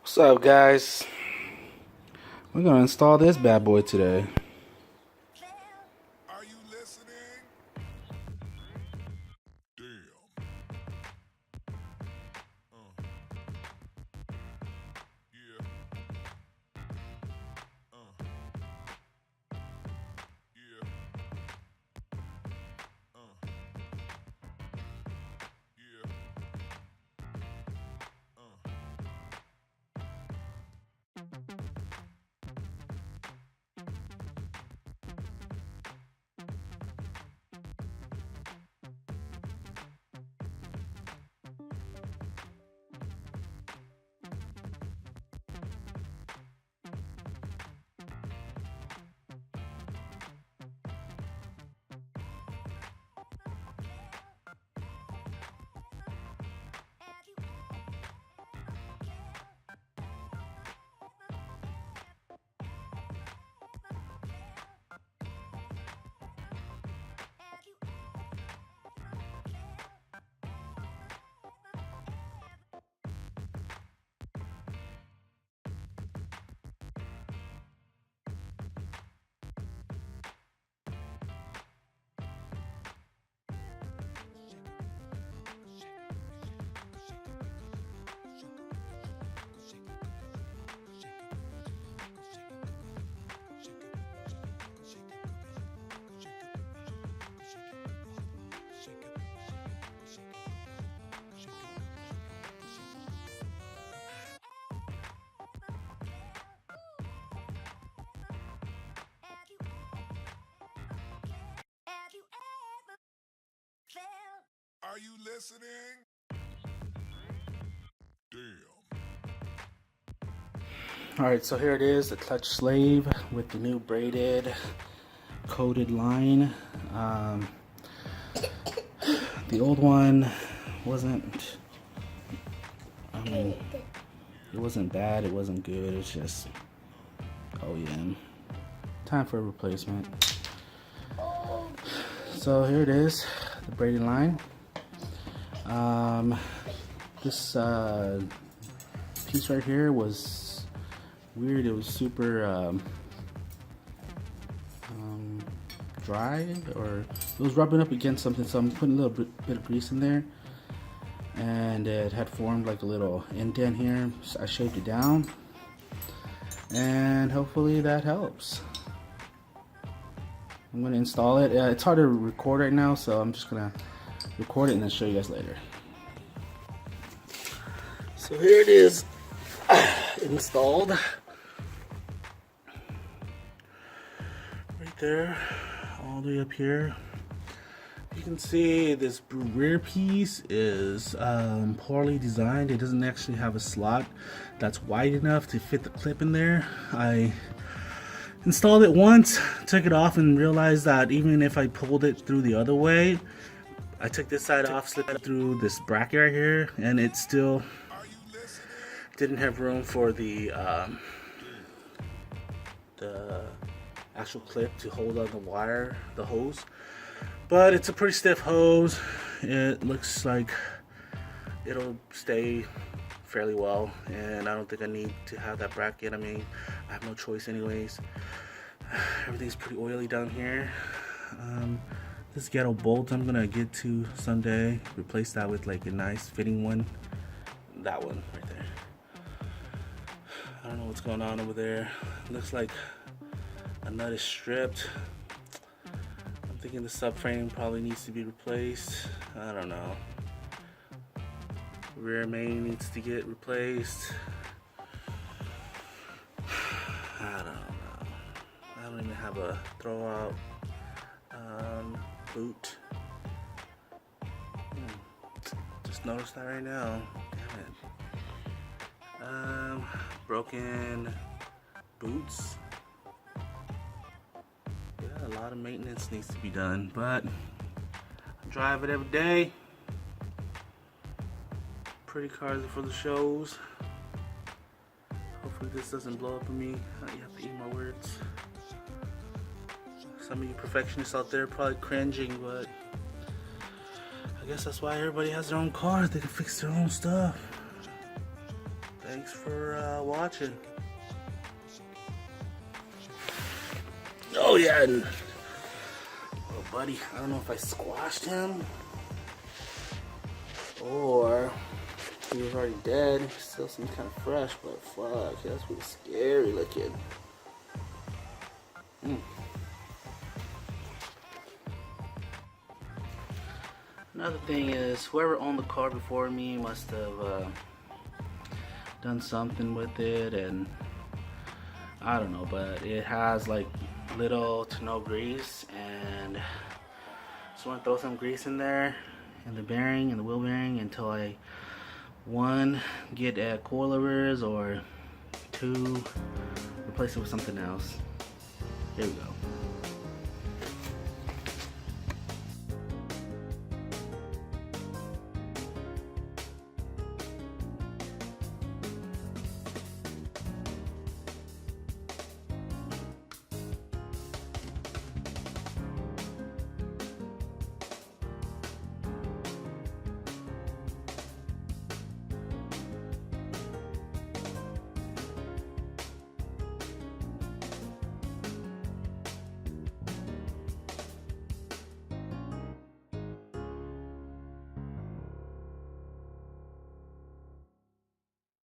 What's up, guys? We're gonna install this bad boy today. Are you listening? Damn. Yeah. Yeah. Yeah. Are you listening? Damn. Alright, so here it is, the clutch slave with the new braided coated line. The old one wasn't, it wasn't bad, it wasn't good, it's just OEM. Time for a replacement. So here it is, the braided line. This piece right here was weird. It was super dry, or it was rubbing up against something, so I'm putting a little bit of grease in there, and it had formed like a little indent here. So I shaved it down, and hopefully that helps. I'm gonna install it. It's hard to record right now, so I'm just gonna record it and then show you guys later. So here it is, installed. Right there, all the way up here. You can see this rear piece is poorly designed. It doesn't actually have a slot that's wide enough to fit the clip in there. I installed it once, took it off, and realized that even if I pulled it through the other way, I took this side off, slipped it through this bracket right here, and it still didn't have room for the actual clip to hold on the wire, the hose. But it's a pretty stiff hose. It looks like it'll stay fairly well, and I don't think I need to have that bracket. I mean, I have no choice anyways. Everything's pretty oily down here. This ghetto bolt I'm gonna get to someday, replace that with like a nice fitting one. That one right there. I don't know what's going on over there. Looks like a nut is stripped. I'm thinking the subframe probably needs to be replaced. I don't know. Rear main needs to get replaced. I don't know. I don't even have a throwout boot. Just noticed that right now. Damn it. Broken boots. Yeah, a lot of maintenance needs to be done, but I drive it every day. Pretty cars are for the shows. Hopefully this doesn't blow up on me. You have to eat my words. Some of you perfectionists out there are probably cringing, but I guess that's why everybody has their own cars. They can fix their own stuff. thanks for watching. Oh yeah, and little buddy, I don't know if I squashed him or he was already dead. He still seems kind of fresh, but fuck, that's pretty scary looking. Another thing is, whoever owned the car before me must have done something with it, and I don't know, but it has like little to no grease, and just want to throw some grease in there, in the bearing, in the wheel bearing, until I, one, get coilovers, or two, replace it with something else. Here we go.